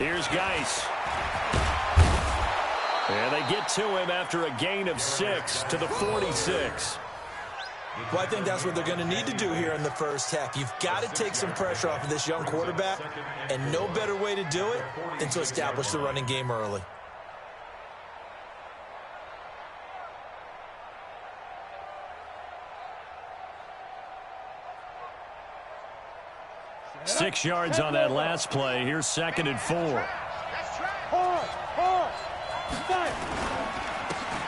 Here's Geis. And they get to him after a gain of 6 to the 46. Well, I think that's what they're going to need to do here in the first half. You've got to take some pressure off of this young quarterback, and no better way to do it than to establish the running game early. Six yards on that last play. Here's 2nd and 4.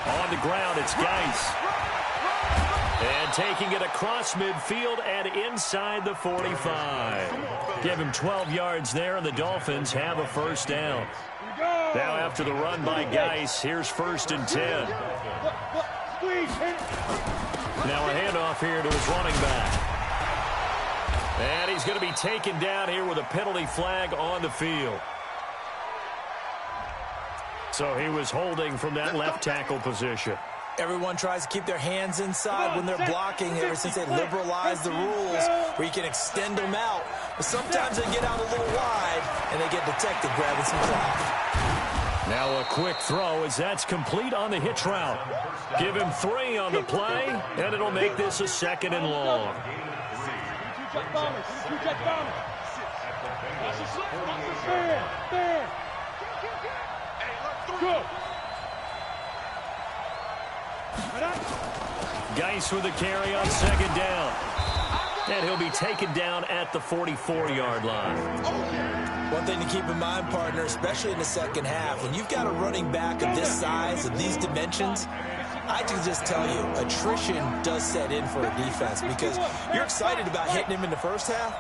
On the ground, it's Geis. And taking it across midfield and inside the 45. Give him 12 yards there, and the Dolphins have a first down. Now after the run by Geis, here's 1st and 10. Now a handoff here to his running back. And he's going to be taken down here with a penalty flag on the field. So he was holding from that left tackle position. Everyone tries to keep their hands inside when they're blocking ever since they liberalized the rules where you can extend them out. But sometimes they get out a little wide and they get detected grabbing some cloth. Now a quick throw as that's complete on the hitch route. Give him 3 on the play, and it'll make this a 2nd and long. Geis with a carry on 2nd down. And he'll be taken down at the 44-yard line. One thing to keep in mind, partner, especially in the second half, when you've got a running back of this size, of these dimensions, I can just tell you, attrition does set in for a defense because you're excited about hitting him in the first half.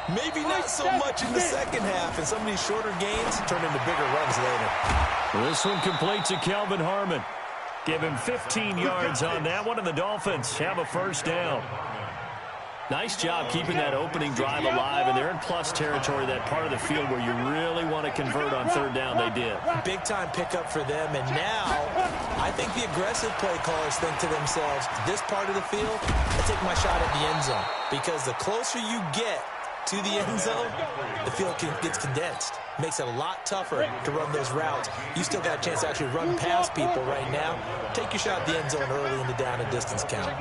Maybe not so much in the second half, and some of these shorter gains turn into bigger runs later. This one completes to Kelvin Harmon. Give him 15 yards on that one, and the Dolphins have a first down. Nice job keeping that opening drive alive, and they're in plus territory, that part of the field where you really want to convert on 3rd down. They did. Big-time pickup for them, and now I think the aggressive play callers think to themselves, this part of the field, I take my shot at the end zone, because the closer you get to the end zone, the field gets condensed. Makes it a lot tougher to run those routes. You still got a chance to actually run past people right now. Take your shot at the end zone early in the down and distance count.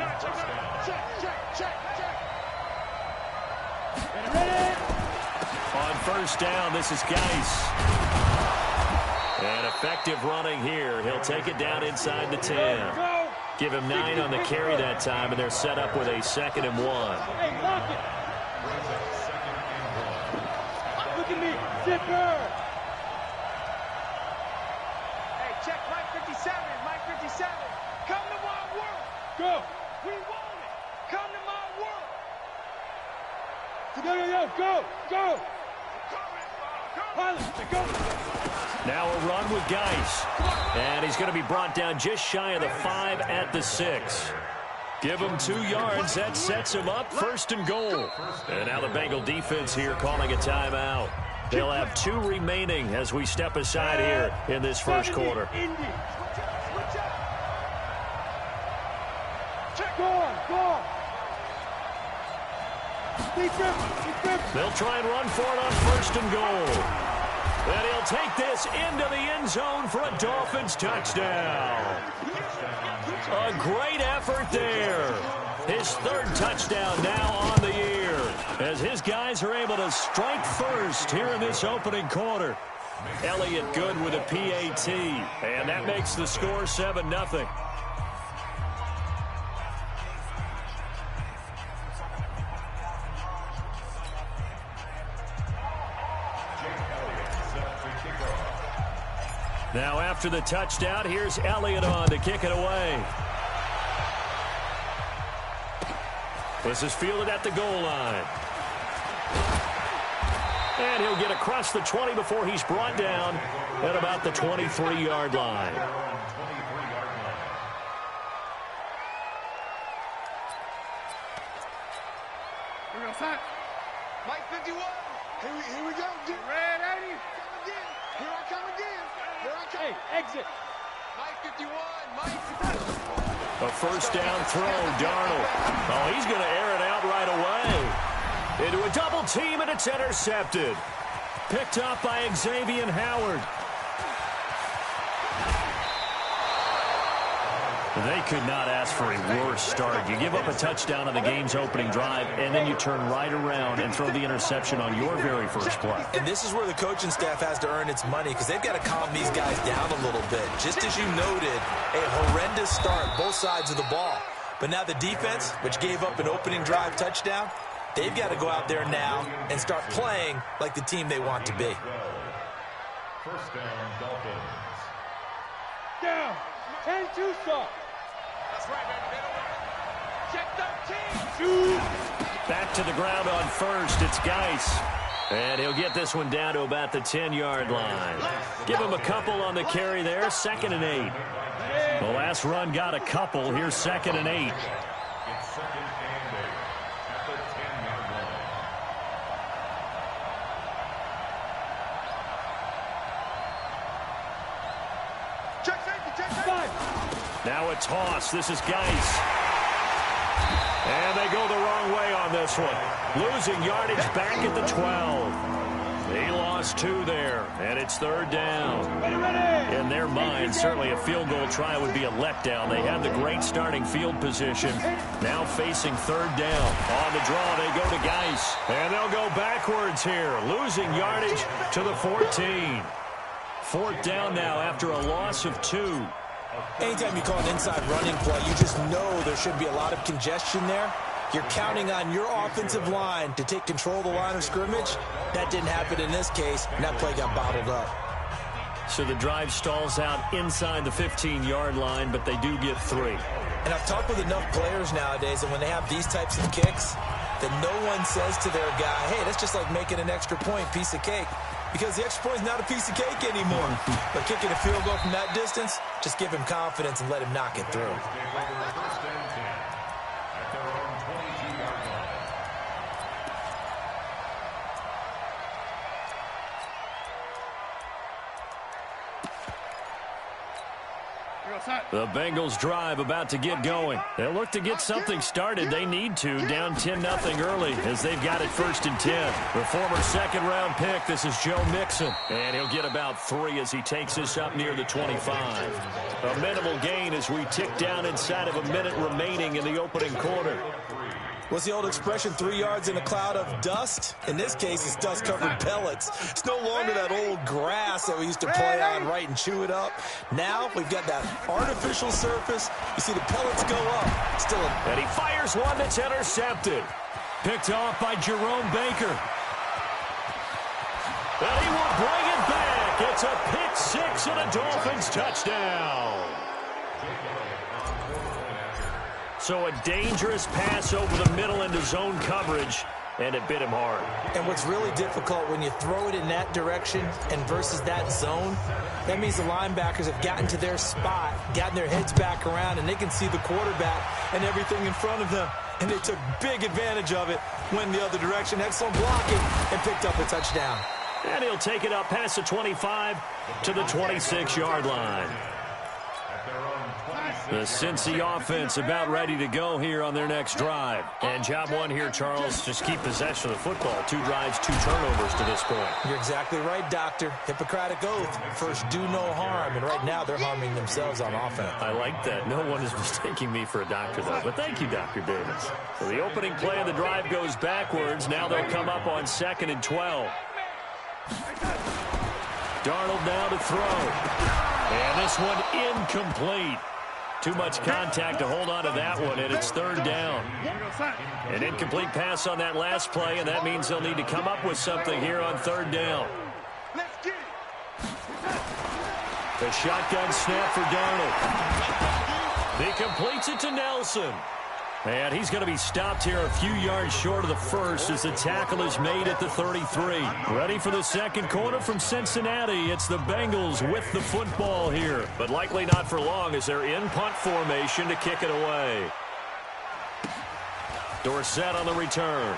On 1st down, this is Geis. And effective running here. He'll take it down inside the 10. Give him 9 on the carry that time, and they're set up with a 2nd and 1. Look at me, zipper. Hey, check Mike 57, Mike 57. Come to my world. Go. We want it. Come to my world. Go. Go. Now a run with Geis. And he's going to be brought down just shy of the 5 at the 6. Give him 2 yards. That sets him up 1st and goal. And now the Bengal defense here calling a timeout. They'll have 2 remaining as we step aside here in this first quarter. They'll try and run for it on 1st and goal. And he'll take this into the end zone for a Dolphins touchdown. A great effort there. His 3rd touchdown now on the year as his guys are able to strike first here in this opening quarter. Elliott good with a PAT, and that makes the score 7-0. Now after the touchdown, here's Elliott on to kick it away. This is fielded at the goal line. And he'll get across the 20 before he's brought down at about the 23-yard line. Mike 51. Here we go. Get red, Eddie. Come again. Here I come again. Here I come. Hey, exit. Mike 51. Mike. A first down throw, Darnold. Oh, he's going to air it out right away. Into a double team, and it's intercepted. picked up by Xavier Howard. They could not ask for a worse start. You give up a touchdown on the game's opening drive, and then you turn right around and throw the interception on your very first play. And this is where the coaching staff has to earn its money, because they've got to calm these guys down a little bit. Just as you noted, a horrendous start, both sides of the ball. But now the defense, which gave up an opening drive touchdown, they've got to go out there now and start playing like the team they want to be. First down, Dolphins. Down. 10-2 stop. That's right, baby. Check 13. Shoot. Back to the ground on first. It's Geis. And he'll get this one down to about the 10-yard line. Give him a couple on the carry there. 2nd and 8. The last run got a couple. Here's 2nd and 8. It's 2nd and 8 at the 10-yard line. Check safety, check safety. Now a toss. This is Geis. And they go the wrong way on this one. Losing yardage back at the 12. He lost 2 there, and it's 3rd down. In their mind, certainly a field goal try would be a letdown. They had the great starting field position. Now facing 3rd down. On the draw, they go to Geis. And they'll go backwards here, losing yardage to the 14. 4th down now after a loss of 2. Anytime you call an inside running play, you just know there should be a lot of congestion there. You're counting on your offensive line to take control of the line of scrimmage. That didn't happen in this case, and that play got bottled up. So the drive stalls out inside the 15-yard line, but they do get 3. And I've talked with enough players nowadays that when they have these types of kicks, that no one says to their guy, hey, that's just like making an extra point, piece of cake. Because the extra point is not a piece of cake anymore. But kicking a field goal from that distance, just give him confidence and let him knock it through. The Bengals drive about to get going. They'll look to get something started. They need to. Down 10-0 early as they've got it 1st and 10. The former 2nd-round pick, this is Joe Mixon. And he'll get about 3 as he takes this up near the 25. A minimal gain as we tick down inside of a minute remaining in the opening quarter. What's the old expression, 3 yards in a cloud of dust? In this case, it's dust-covered pellets. It's no longer that old grass that we used to play on, right, and chew it up. Now we've got that artificial surface. You see the pellets go up. Still and he fires one that's intercepted. Picked off by Jerome Baker. And he will bring it back. It's a pick 6 and a Dolphins touchdown. So a dangerous pass over the middle into zone coverage, and it bit him hard. And what's really difficult when you throw it in that direction and versus that zone, that means the linebackers have gotten to their spot, gotten their heads back around, and they can see the quarterback and everything in front of them. And they took big advantage of it, went the other direction, excellent blocking, and picked up a touchdown. And he'll take it up past the 25 to the 26-yard line. The Cincy offense about ready to go here on their next drive. And job 1 here, Charles, just keep possession of the football. 2 drives, 2 turnovers to this point. You're exactly right, Doctor. Hippocratic oath. First, do no harm. And right now, they're harming themselves on offense. I like that. No one is mistaking me for a doctor, though. But thank you, Dr. Davis. So the opening play of the drive goes backwards. Now they'll come up on 2nd and 12. Darnold now to throw. And this one incomplete. Too much contact to hold on to that one, and it's 3rd down. An incomplete pass on that last play, and that means they'll need to come up with something here on 3rd down. The shotgun snap for Darnold. He completes it to Nelson. And he's going to be stopped here a few yards short of the first as the tackle is made at the 33. Ready for the 2nd quarter from Cincinnati. It's the Bengals with the football here, but likely not for long as they're in punt formation to kick it away. Dorsett on the return.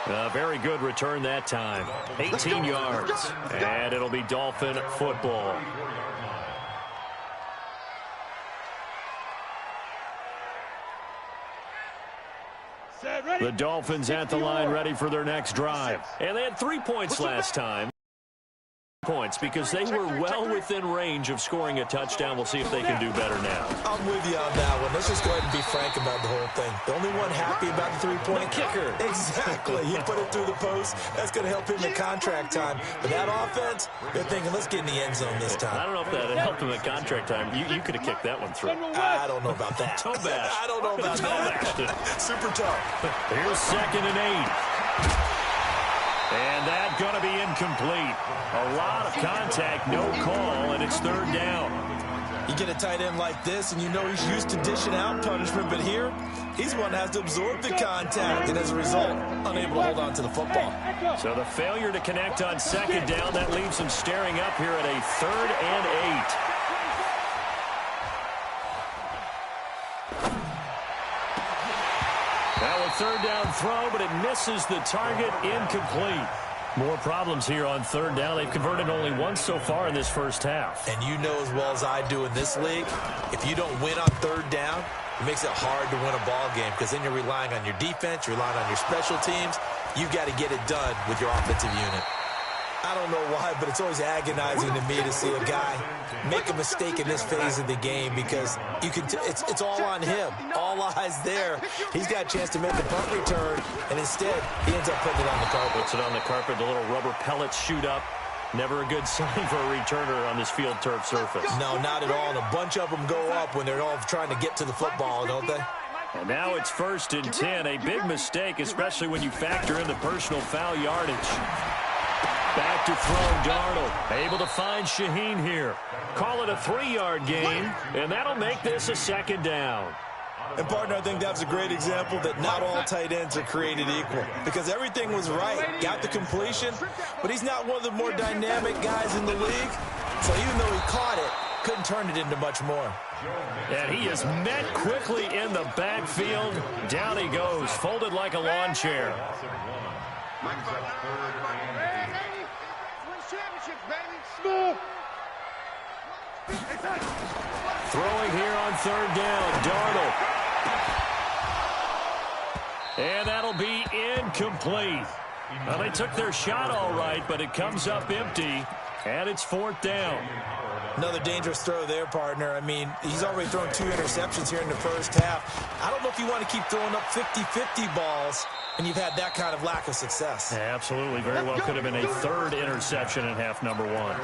A very good return that time. 18 yards, and it'll be Dolphin football. Set, ready. The Dolphins at the line ready for their next drive. And they had 3 points last time. Points because they were well within range of scoring a touchdown. We'll see if they can do better now. I'm with you on that one. Let's just go ahead and be frank about the whole thing. The only one happy about the three-point kicker. Exactly. He put it through the post. That's going to help him in contract time. But that offense, they're thinking, let's get in the end zone this time. I don't know if that helped him at contract time. You could have kicked that one through. I don't know about that. Toe bash. I don't know about that. Super tough. Here's 2nd and 8. And that's going to be incomplete. A lot of contact, no call, and it's 3rd down. You get a tight end like this, and you know he's used to dishing out punishment, but here, he's one that has to absorb the contact, and as a result, unable to hold on to the football. So the failure to connect on 2nd down, that leaves him staring up here at a 3rd and 8. Now a 3rd down throw, but it misses the target, incomplete. More problems here on 3rd down. They've converted only once so far in this first half. And you know as well as I do in this league, if you don't win on 3rd down, it makes it hard to win a ball game because then you're relying on your defense, you're relying on your special teams. You've got to get it done with your offensive unit. I don't know why, but it's always agonizing to me to see a guy make a mistake in this phase of the game because you can it's all on him. All eyes there. He's got a chance to make the punt return, and instead he ends up putting it on the carpet. Puts it on the carpet. The little rubber pellets shoot up. Never a good sign for a returner on this field turf surface. No, not at all. And a bunch of them go up when they're all trying to get to the football, don't they? And now it's 1st and 10. A big mistake, especially when you factor in the personal foul yardage. Back to throw, Darnold. Able to find Shaheen here. Call it a 3-yard gain, and that'll make this a 2nd down. And, partner, I think that's a great example that not all tight ends are created equal because everything was right. Got the completion, but he's not one of the more dynamic guys in the league. So even though he caught it, couldn't turn it into much more. And he is met quickly in the backfield. Down he goes, folded like a lawn chair. Throwing here on 3rd down, Darnold. And that'll be incomplete. Well, they took their shot all right, but it comes up empty, and it's 4th down. Another dangerous throw there, partner. I mean, he's already thrown 2 interceptions here in the first half. I don't know if you want to keep throwing up 50-50 balls when you've had that kind of lack of success. Yeah, absolutely. Very well could have been a 3rd interception in half number 1.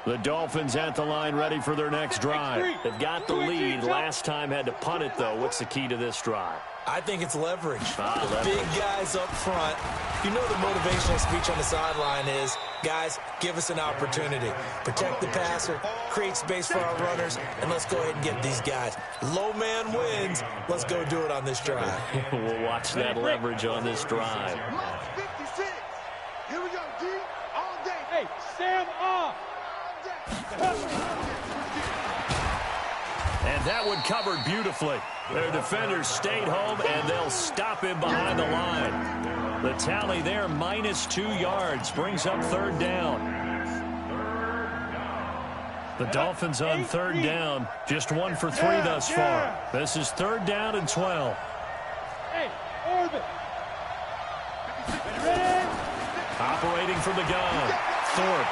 The Dolphins at the line ready for their next drive. They've got the lead. Last time had to punt it, though. What's the key to this drive? I think it's leverage. Leverage. Big guys up front. You know the motivational speech on the sideline is, guys, give us an opportunity. Protect the passer, create space for our runners, and let's go ahead and get these guys. Low man wins. Let's go do it on this drive. We'll watch that leverage on this drive. Here we go, D. All day. Hey, Sam off. And that one covered beautifully. Their defenders stayed home, and they'll stop him behind the line. The tally there, -2 yards, brings up 3rd down. The Dolphins on 3rd down, just 1 for 3 thus far. This is 3rd down and 12. Hey, orbit. Ready? Operating from the gun, Thorpe.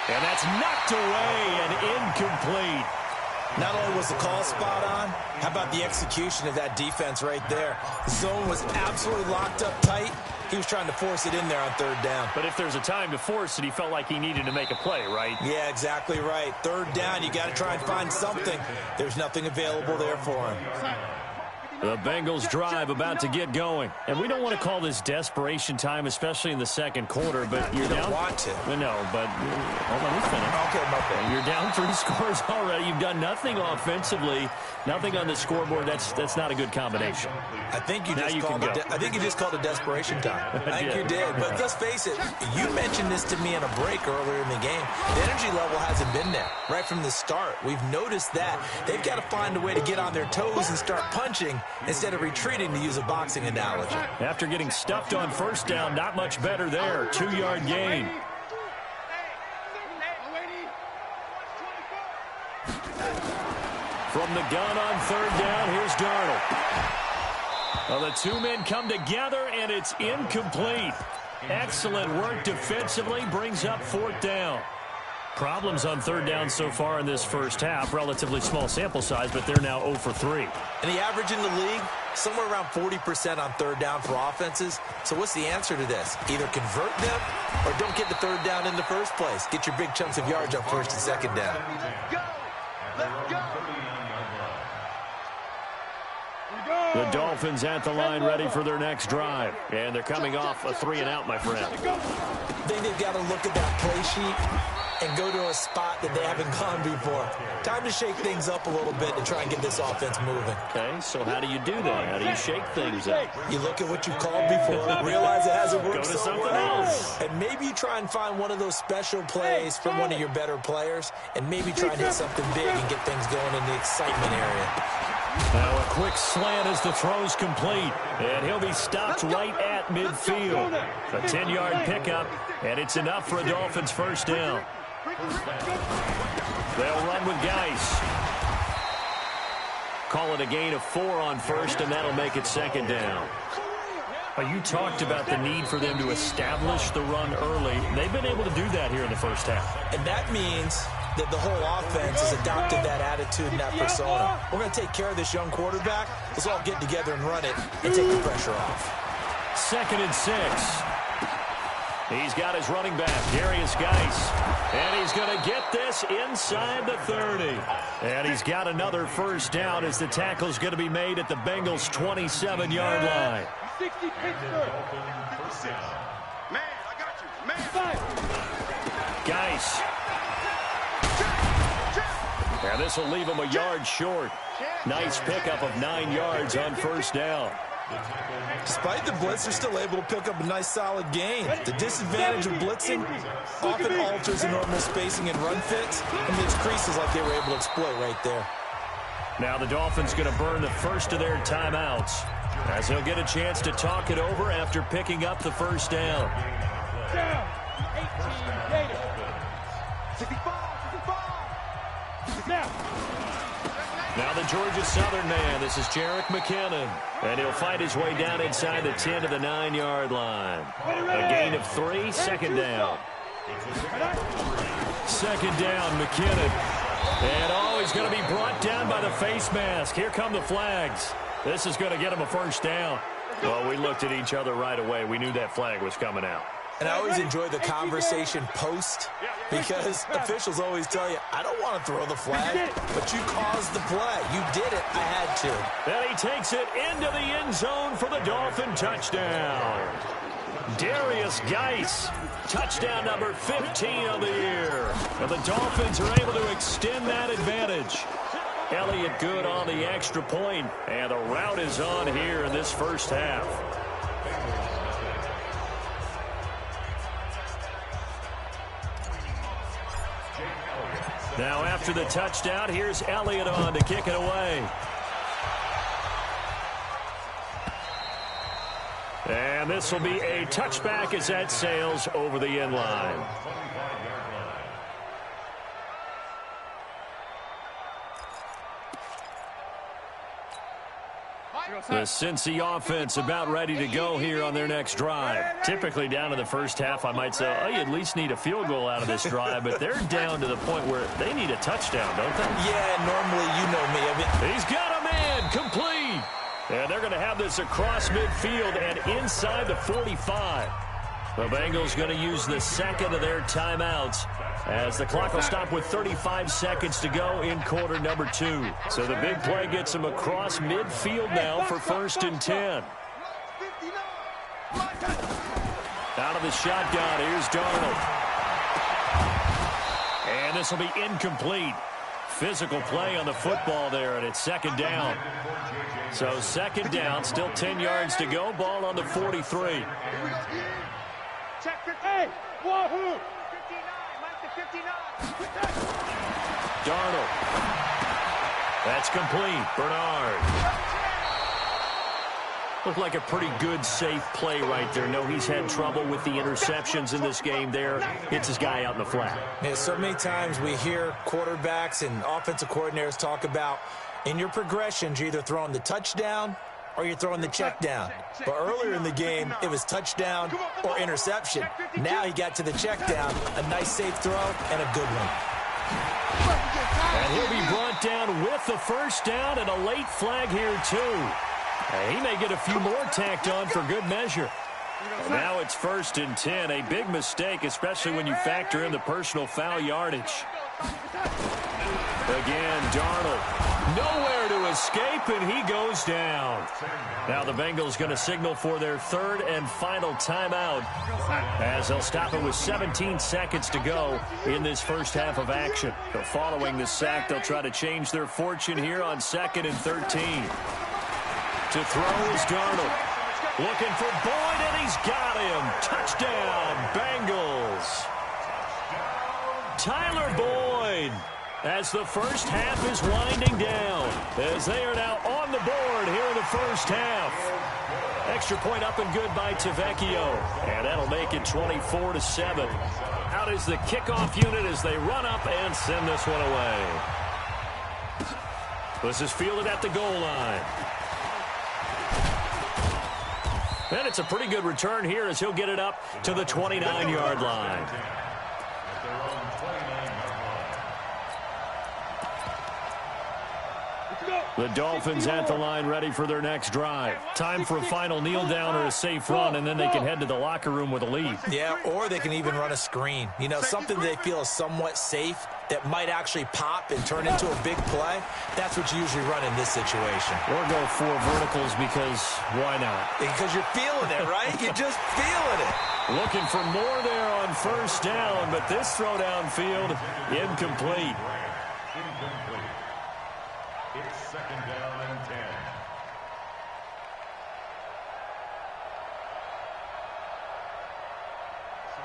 And that's knocked away and incomplete. Not only was the call spot on, how about the execution of that defense right there? The zone was absolutely locked up tight. He was trying to force it in there on 3rd down. But if there's a time to force it, he felt like he needed to make a play, right? Yeah, exactly right. 3rd down, you got to try and find something. There's nothing available there for him. The Bengals drive about to get going. And we don't want to call this desperation time, especially in the second quarter, but you're down. You don't want to. No, but hold on, let me finish. Okay, my bad. You're down 3 scores already. You've done nothing offensively, nothing on the scoreboard. That's not a good combination. I think you Now just you called can it. I think you just called it desperation time. I think did. you did. But let's face it. You mentioned this to me in a break earlier in the game. The energy level hasn't been there right from the start. We've noticed that they've got to find a way to get on their toes and start punching instead of retreating, to use a boxing analogy. After getting stuffed on 1st down, not much better there. 2-yard gain. From the gun on third down, here's Darnold. Well, the two men come together, and it's incomplete. Excellent work defensively, brings up fourth down. Problems on third down so far in this first half. Relatively small sample size, but they're now 0 for 3. And the average in the league, somewhere around 40% on third down for offenses. So what's the answer to this? Either convert them or don't get the third down in the first place. Get your big chunks of yards on first and second down. Let's go. The Dolphins at the line ready for their next drive. And they're coming off a 3-and-out, my friend. I think they've got to look at that play sheet and go to a spot that they haven't gone before. Time to shake things up a little bit to try and get this offense moving. Okay, so how do you do that? How do you shake things up? You look at what you called before, realize it hasn't worked. Go to so something well. else. And maybe you try and find one of those special plays from one of your better players, and maybe try and hit something big and get things going in the excitement area. Now a quick slant as the throw's complete. And he'll be stopped right at midfield. A 10-yard pickup, and it's enough for a Dolphins first down. They'll run with Geis. Call it a gain of 4 on first, and that'll make it second down. Well, you talked about the need for them to establish the run early. They've been able to do that here in the first half. And that means that the whole offense has adopted that attitude and that persona. We're going to take care of this young quarterback. Let's all get together and run it and take the pressure off. 2nd and 6. He's got his running back, Darius Geis. And he's going to get this inside the 30. And he's got another first down as the tackle's going to be made at the Bengals' 27-yard line. 60 Pittsburgh. Man, I got you. Man. Geis. And this will leave him a yard short. Nice pickup of 9 yards on first down. Despite the blitz, they're still able to pick up a nice solid gain. The disadvantage of blitzing often alters the normal spacing and run fits and makes creases like they were able to exploit right there. Now the Dolphins going to burn the first of their timeouts as he'll get a chance to talk it over after picking up the first down. Down. 18 later. 65. Now. Now the Georgia Southern man. This is Jerick McKinnon. And he'll fight his way down inside the 10 to the 9-yard line. A gain of 3, second down. Second down, McKinnon. And he's going to be brought down by the face mask. Here come the flags. This is going to get him a first down. Well, we looked at each other right away. We knew that flag was coming out. And I always enjoy the conversation post because officials always tell you, I don't want to throw the flag, but you caused the play. You did it. I had to. And he takes it into the end zone for the Dolphin touchdown. Darius Geis, touchdown number 15 of the year. And the Dolphins are able to extend that advantage. Elliott good on the extra point, and the route is on here in this first half. Now after the touchdown, here's Elliott on to kick it away. And this will be a touchback as that sails over the end line. The Cincy offense about ready to go here on their next drive. Typically down in the first half, I might say, oh, you at least need a field goal out of this drive, but they're down to the point where they need a touchdown, don't they? Yeah, normally you know me. He's got a man, complete. And they're going to have this across midfield and inside the 45. The Bengals going to use the second of their timeouts as the clock will stop with 35 seconds to go in quarter number 2. So the big play gets them across midfield now for 1st and 10. Out of the shotgun, here's Darnold. And this will be incomplete. Physical play on the football there, and it's second down. So second down, still 10 yards to go. Ball on the 43. Hey, Wahoo! 59. Darnold. That's complete. Bernard. Looked like a pretty good, safe play right there. No, he's had trouble with the interceptions in this game there. Hits his guy out in the flat. Yeah, so many times we hear quarterbacks and offensive coordinators talk about in your progressions, you're either throwing the touchdown or you're throwing the check down. But earlier in the game, it was touchdown or interception. Now he got to the check down, a nice safe throw, and a good one. And he'll be brought down with the first down and a late flag here, too. He may get a few more tacked on for good measure. And now it's 1st and 10. A big mistake, especially when you factor in the personal foul yardage. Again, Darnold. Nowhere to escape, and he goes down. Now the Bengals going to signal for their 3rd and final timeout as they'll stop it with 17 seconds to go in this first half of action. So following the sack, they'll try to change their fortune here on 2nd and 13. To throw is Darnold. Looking for Boyd, and he's got him. Touchdown, Bengals. Tyler Boyd, as the first half is winding down, as they are now on the board here in the first half. Extra point up and good by Tavecchio, and that'll make it 24-7. Out is the kickoff unit as they run up and send this one away. This is fielded at the goal line. And it's a pretty good return here as he'll get it up to the 29-yard line. The Dolphins at the line ready for their next drive. Time for a final kneel down or a safe run, and then they can head to the locker room with a lead. Yeah, or they can even run a screen. You know, something they feel is somewhat safe that might actually pop and turn into a big play. That's what you usually run in this situation. Or go 4 verticals because why not? Because you're feeling it, right? You're just feeling it. Looking for more there on first down, but this throw downfield incomplete. It's 2nd down and 10.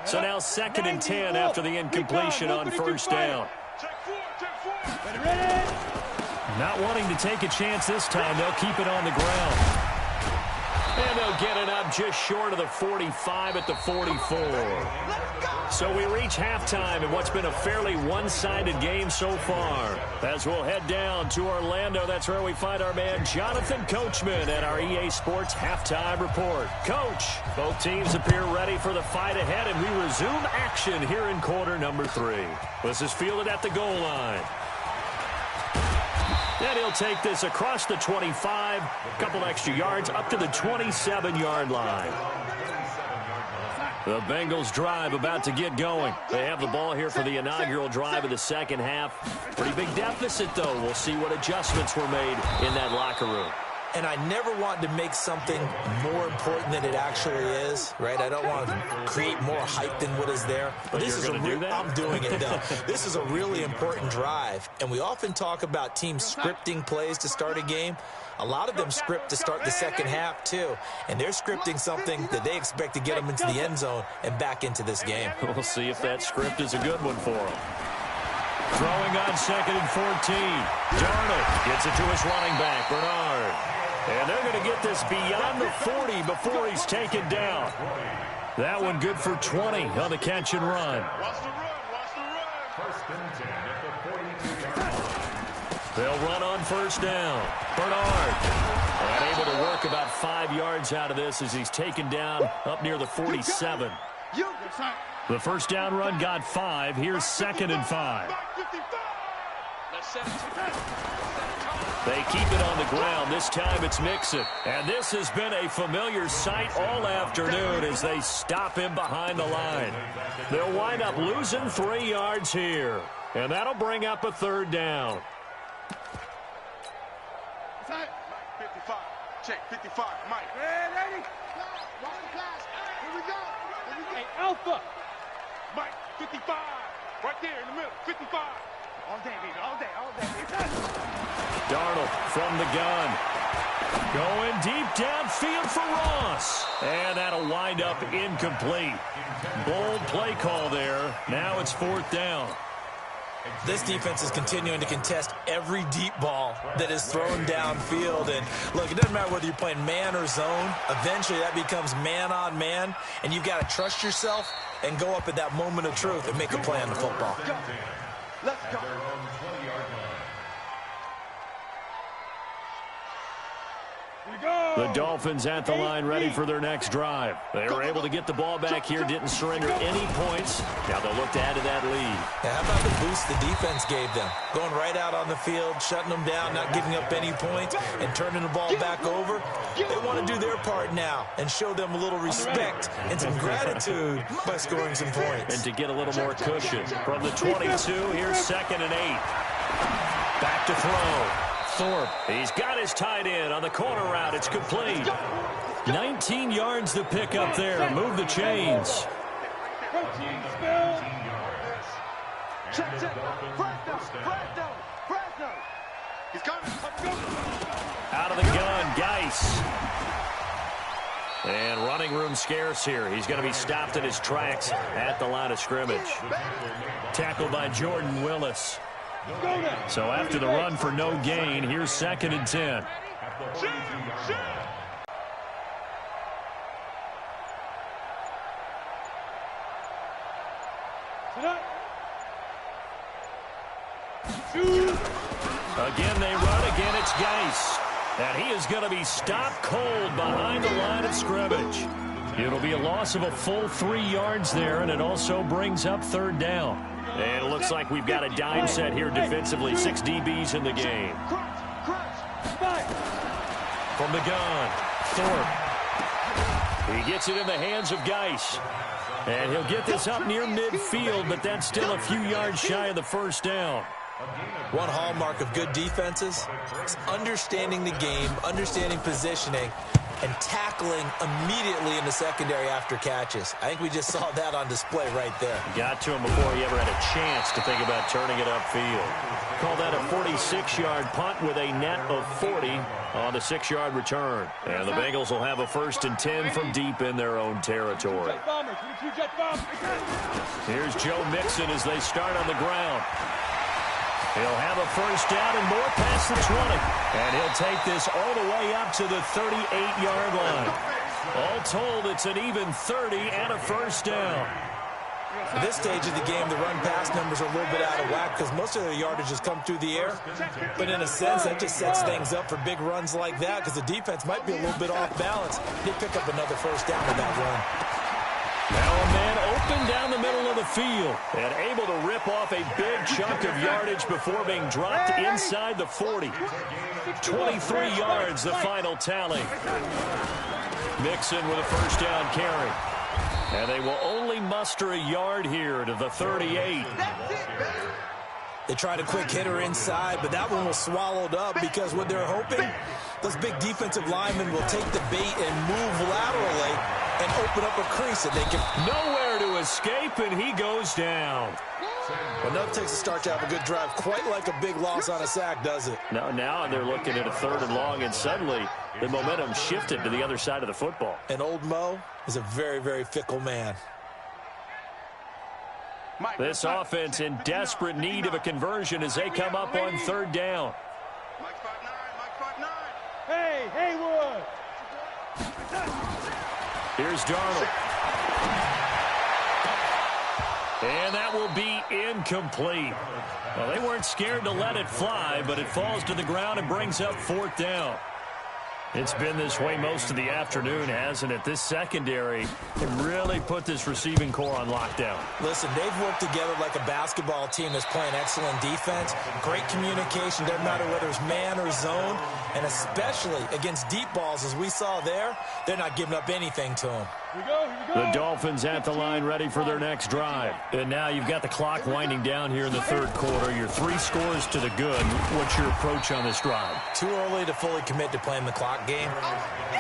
So now 2nd and 10 after the incompletion on first down. Not wanting to take a chance this time, they'll keep it on the ground. And they'll get it up just short of the 45 at the 44. So we reach halftime in what's been a fairly one-sided game so far. As we'll head down to Orlando, that's where we find our man Jonathan Coachman at our EA Sports Halftime Report. Coach, both teams appear ready for the fight ahead, and we resume action here in quarter number 3. This is fielded at the goal line. And he'll take this across the 25, a couple extra yards up to the 27-yard line. The Bengals drive about to get going. They have the ball here for the inaugural drive of the second half. Pretty big deficit, though. We'll see what adjustments were made in that locker room. And I never want to make something more important than it actually is, right? I don't want to create more hype than what is there. But this is I'm doing it, though. This is a really important drive. And we often talk about teams scripting plays to start a game. A lot of them script to start the second half, too. And they're scripting something that they expect to get them into the end zone and back into this game. We'll see if that script is a good one for them. Throwing on 2nd and 14. Darnold gets it to his running back, Bernard. And they're going to get this beyond the 40 before he's taken down. That one good for 20 on the catch and run. They'll run on first down. Bernard. And able to work about 5 yards out of this as he's taken down up near the 47. The first down run got 5. Here's 2nd and 5. They keep it on the ground. This time it's Mixon. And this has been a familiar sight all afternoon as they stop him behind the line. They'll wind up losing 3 yards here. And that'll bring up a 3rd down. 55. Check 55. Mike. Ready? Here we go. Hey, Alpha. Mike, 55. Right there in the middle. 55. All day, baby. All day. All day. Darnold from the gun. Going deep downfield for Ross. And that'll wind up incomplete. Bold play call there. Now it's 4th down. This defense is continuing to contest every deep ball that is thrown downfield. And look, it doesn't matter whether you're playing man or zone. Eventually that becomes man on man, and you've got to trust yourself and go up at that moment of truth and make a play on the football. Let's go. The Dolphins at the line ready for their next drive. They were able to get the ball back here, didn't surrender any points. Now they'll look to add to that lead. Yeah, how about the boost the defense gave them? Going right out on the field, shutting them down, not giving up any points, and turning the ball back over. They want to do their part now and show them a little respect and some gratitude by scoring some points. And to get a little more cushion. From the 22, here's 2nd and 8. Back to throw. Thorpe, he's got his tight end on the corner route. It's complete. 19 yards to pick up there. Move the chains. Out of the gun, Geis. And running room scarce here. He's going to be stopped in his tracks at the line of scrimmage. Tackled by Jordan Willis. So after the run for no gain, here's 2nd and 10. Again they run, again it's Geis. And he is going to be stopped cold behind the line of scrimmage. It'll be a loss of a full 3 yards there, and it also brings up 3rd down. And it looks like we've got a dime set here defensively. 6 DBs in the game. From the gun, Thorpe. He gets it in the hands of Geis. And he'll get this up near midfield, but that's still a few yards shy of the 1st down. One hallmark of good defenses is understanding the game, understanding positioning, and tackling immediately in the secondary after catches. I think we just saw that on display right there. Got to him before he ever had a chance to think about turning it upfield. Call that a 46-yard punt with a net of 40 on the 6-yard return. And the Bengals will have a 1st and 10 from deep in their own territory. Here's Joe Mixon as they start on the ground. He'll have a 1st down and more past the 20. And he'll take this all the way up to the 38-yard line. All told, it's an even 30 and a 1st down. At this stage of the game, the run-pass numbers are a little bit out of whack because most of their yardage has come through the air. But in a sense, that just sets things up for big runs like that because the defense might be a little bit off balance. They pick up another 1st down with that run. Now a man open down the middle of the field and able to rip off a big chunk of yardage before being dropped inside the 40. 23 yards, the final tally. Mixon with a 1st down carry. And they will only muster a yard here to the 38. They tried a quick hitter inside, but that one was swallowed up because what they're hoping, those big defensive linemen will take the bait and move laterally and open up a crease that they can. Nowhere to escape, and he goes down. Well, nothing takes a start to have a good drive quite like a big loss on a sack, does it? Now they're looking at a 3rd and long, and suddenly the momentum shifted to the other side of the football. And old Mo is a very, very fickle man. This offense in desperate need of a conversion as they come up on 3rd down. Hey, Haywood! Here's Darnold. And that will be incomplete. Well, they weren't scared to let it fly, but it falls to the ground and brings up 4th down. It's been this way most of the afternoon, hasn't it? This secondary can really put this receiving core on lockdown. Listen, they've worked together like a basketball team that's playing excellent defense. Great communication, doesn't matter whether it's man or zone. And especially against deep balls, as we saw there, they're not giving up anything to them. Here we go. The Dolphins at the line ready for their next drive. And now you've got the clock winding down here in the 3rd quarter. You're 3 scores to the good. What's your approach on this drive? Too early to fully commit to playing the clock game.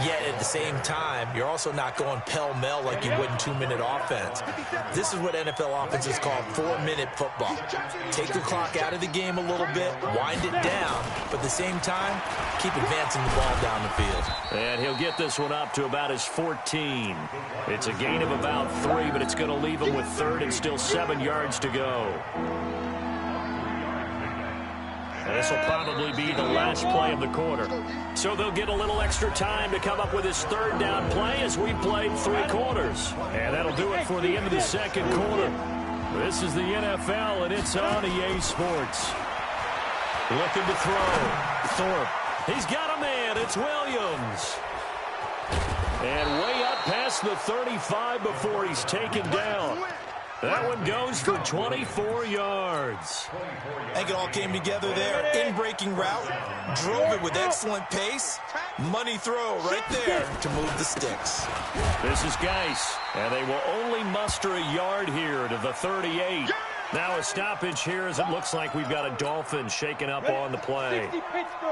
Yet at the same time, you're also not going pell-mell like you would in 2-minute offense. This is what NFL offenses call 4-minute football. Take the clock out of the game a little bit, wind it down, but at the same time, keep advancing the ball down the field. And he'll get this one up to about his 14. It's a gain of about 3, but it's going to leave him with 3rd and still 7 yards to go. This will probably be the last play of the quarter. So they'll get a little extra time to come up with his third down play as we played 3 quarters. And that'll do it for the end of the second quarter. This is the NFL, and it's on EA Sports. Looking to throw. Thorpe. He's got a man. It's Williams. And way up past the 35 before he's taken down. That one goes for 24 yards. I think it all came together there. In-breaking route. Drove it with excellent pace. Money throw right there to move the sticks. This is Geis. And they will only muster a yard here to the 38. Now a stoppage here as it looks like we've got a Dolphin shaken up on the play.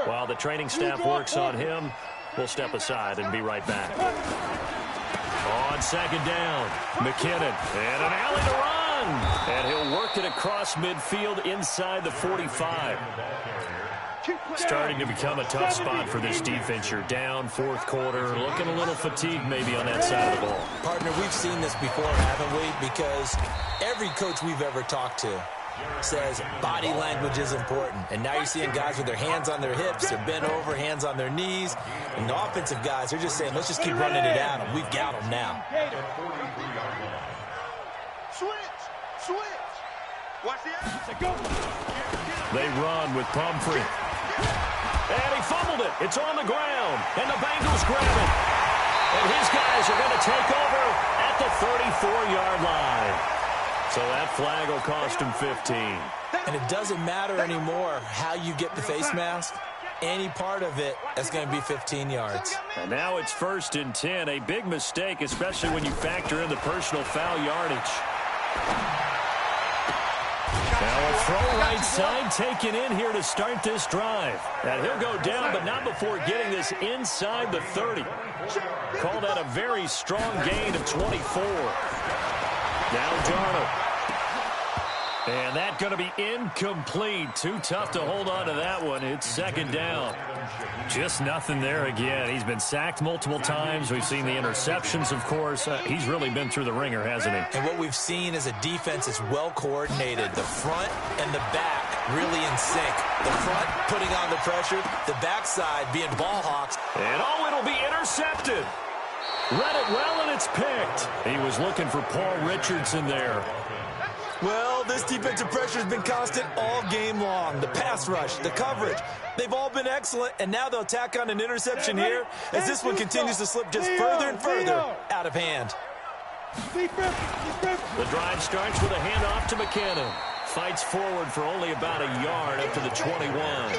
While the training staff works on him, we'll step aside and be right back. On second down, McKinnon, and an alley to run. And he'll work it across midfield inside the 45. Starting to become a tough spot for this defense. You're down fourth quarter, looking a little fatigued maybe on that side of the ball. Partner, we've seen this before, haven't we? Because every coach we've ever talked to says body language is important. And now you're seeing guys with their hands on their hips, they're bent over, hands on their knees. And the offensive guys, they're just saying, let's just keep running it at them. We've got them now. Switch. Watch the action. They run with Pumphrey. And he fumbled it. It's on the ground. And the Bengals grab it. And his guys are going to take over at the 34-yard line. So that flag will cost him 15. And it doesn't matter anymore how you get the face mask. Any part of it, that's going to be 15 yards. And now it's 1st and 10. A big mistake, especially when you factor in the personal foul yardage. Now a throw right side taken in here to start this drive. And he'll go down, but not before getting this inside the 30. Call that a very strong gain of 24. Now Darnold. And that's going to be incomplete. Too tough to hold on to that one. It's second down. Just nothing there again. He's been sacked multiple times. We've seen the interceptions, of course. He's really been through the ringer, hasn't he? And what we've seen is a defense that's well coordinated. The front and the back really in sync. The front putting on the pressure. The backside being ball hawks. And it'll be intercepted. Read it well, and it's picked. He was looking for Paul Richardson there. Well, this defensive pressure has been constant all game long. The pass rush, the coverage, they've all been excellent, and now they'll tack on an interception here as this one continues to slip just further and further out of hand. The drive starts with a handoff to McKinnon. Fights forward for only about a yard up to the 21.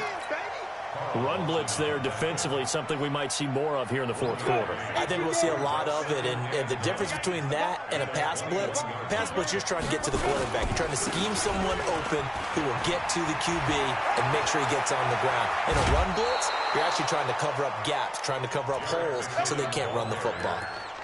Run blitz there defensively, something we might see more of here in the fourth quarter. I think we'll see a lot of it, and the difference between that and a pass blitz, you're just trying to get to the quarterback. You're trying to scheme someone open who will get to the QB and make sure he gets on the ground. In a run blitz, you're actually trying to cover up gaps, trying to cover up holes so they can't run the football.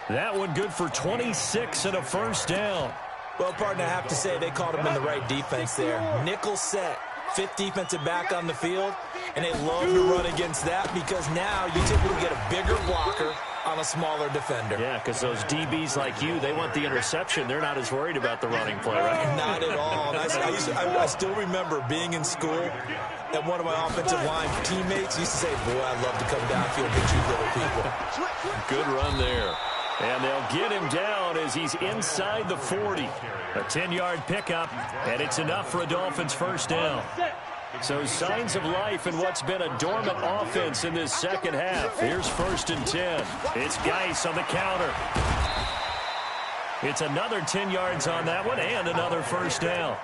That one good for 26 and a first down. Well, partner, I have to say they caught him in the right defense there. Nickel set. 5th defensive back on the field, and they love to run against that because now you typically get a bigger blocker on a smaller defender. Yeah, because those DBs like you, they want the interception. They're not as worried about the running play, right? Not at all. And I still remember being in school, and one of my offensive line teammates used to say, boy, I'd love to come downfield and hit you little people. Good run there. And they'll get him down as he's inside the 40. A 10-yard pickup, and it's enough for a Dolphins first down. So signs of life in what's been a dormant offense in this second half. Here's 1st and 10. It's Geis on the counter. It's another 10 yards on that one and another first down.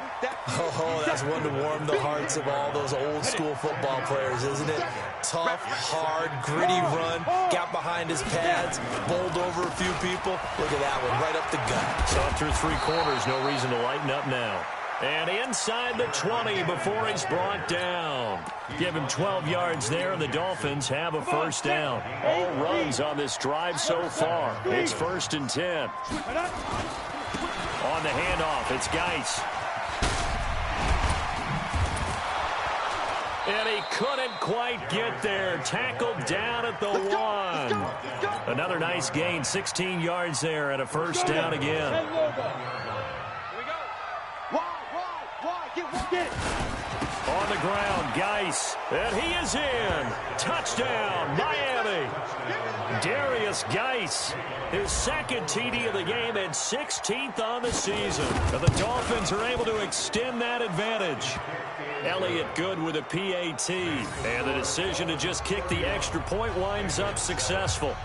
Oh, that's one to warm the hearts of all those old school football players, isn't it? Tough, hard, gritty run, got behind his pads, bowled over a few people. Look at that one, right up the gut. So through 3 quarters, no reason to lighten up now. And inside the 20 before he's brought down. Give him 12 yards there, and the Dolphins have a first down. All runs on this drive so far. It's 1st and 10. On the handoff, it's Geis. And he couldn't quite get there. Tackled down at the 1. Another nice gain, 16 yards there, and a first down again. On the ground, Geis, and he is in. Touchdown, Miami. Darius Geis, his second TD of the game and 16th on the season. And the Dolphins are able to extend that advantage. Elliott good with a PAT, and the decision to just kick the extra point winds up successful.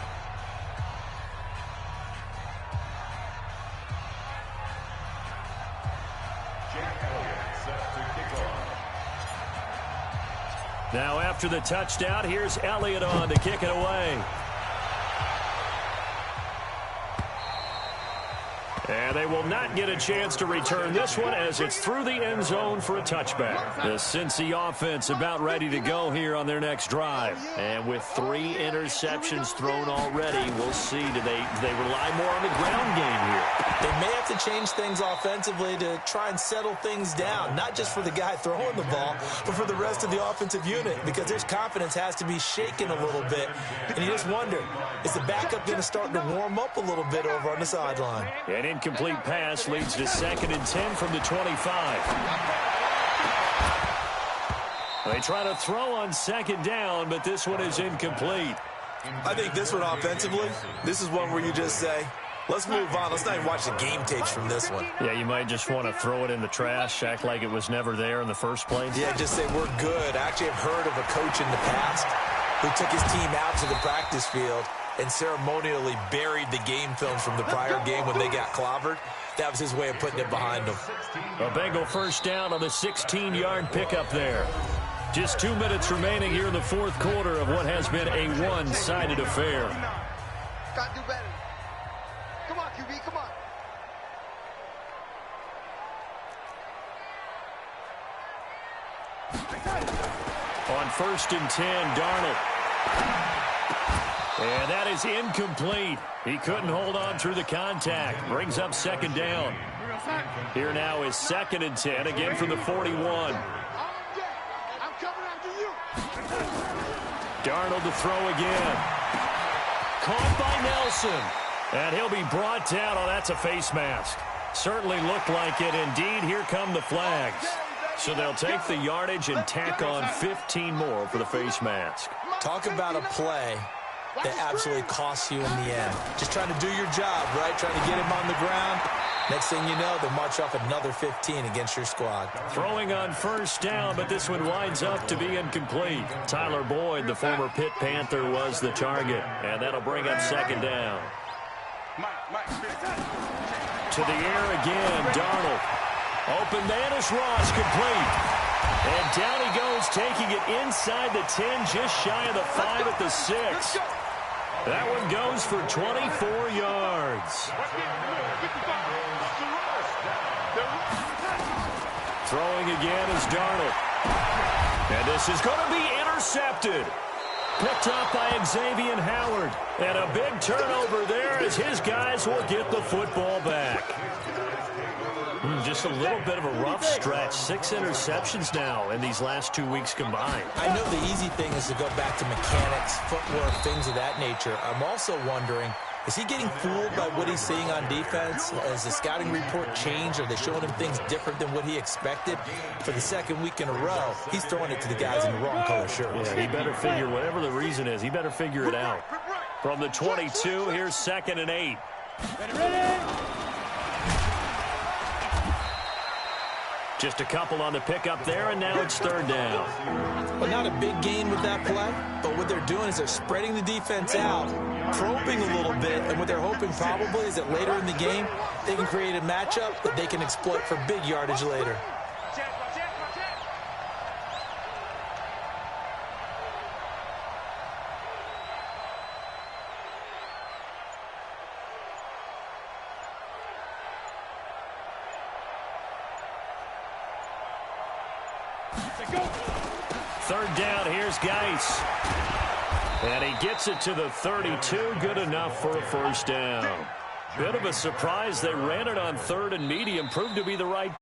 Now after the touchdown, here's Elliott on to kick it away. And they will not get a chance to return this one as it's through the end zone for a touchback. The Cincy offense about ready to go here on their next drive. And with 3 interceptions thrown already, we'll see. Do they rely more on the ground game here? They may have to change things offensively to try and settle things down, not just for the guy throwing the ball, but for the rest of the offensive unit, because their confidence has to be shaken a little bit. And you just wonder, is the backup going to start to warm up a little bit over on the sideline? An incomplete pass leads to 2nd and 10 from the 25. They try to throw on 2nd down, but this one is incomplete. I think this one offensively, this is one where you just say, let's move on. Let's not even watch the game tapes from this one. Yeah, you might just want to throw it in the trash, act like it was never there in the first place. Yeah, just say we're good. I actually have heard of a coach in the past who took his team out to the practice field and ceremonially buried the game film from the prior game when they got clobbered. That was his way of putting it behind them. A Bengal first down on the 16-yard pickup there. Just 2 minutes remaining here in the 4th quarter of what has been a one-sided affair. Gotta do better. Come on, QB, come on. On 1st and 10, Darnold. And that is incomplete. He couldn't hold on through the contact. Brings up 2nd down. Here now is 2nd and 10, again from the 41. I'm coming after you. Darnold to throw again. Caught by Nelson. And he'll be brought down. Oh, that's a face mask. Certainly looked like it. Indeed, here come the flags. So they'll take the yardage and tack on 15 more for the face mask. Talk about a play that absolutely costs you in the end. Just trying to do your job, right? Trying to get him on the ground. Next thing you know, they'll march off another 15 against your squad. Throwing on 1st down, but this one winds up to be incomplete. Tyler Boyd, the former Pitt Panther, was the target. And that'll bring up 2nd down. To the air again, Darnold. Open man is Ross, complete. And down he goes, taking it inside the 10, just shy of the 5 at the 6. That one goes for 24 yards. Throwing again is Darnold. And this is going to be intercepted. Picked up by Xavier Howard. And a big turnover there as his guys will get the football back. Just a little bit of a rough stretch. 6 interceptions now in these last 2 weeks combined. I know the easy thing is to go back to mechanics, footwork, things of that nature. I'm also wondering, is he getting fooled by what he's seeing on defense? Has the scouting report changed? Are they showing him things different than what he expected? For the 2nd week in a row, he's throwing it to the guys in the wrong color shirts. Yeah, he better figure, whatever the reason is, he better figure it out. From the 22, here's 2nd and 8. Just a couple on the pickup there, and now it's 3rd down. Well, not a big gain with that play, but what they're doing is they're spreading the defense out, probing a little bit, and what they're hoping probably is that later in the game, they can create a matchup that they can exploit for big yardage later. Third down, here's Geis. And he gets it to the 32, good enough for a 1st down. Bit of a surprise, they ran it on 3rd and medium, proved to be the right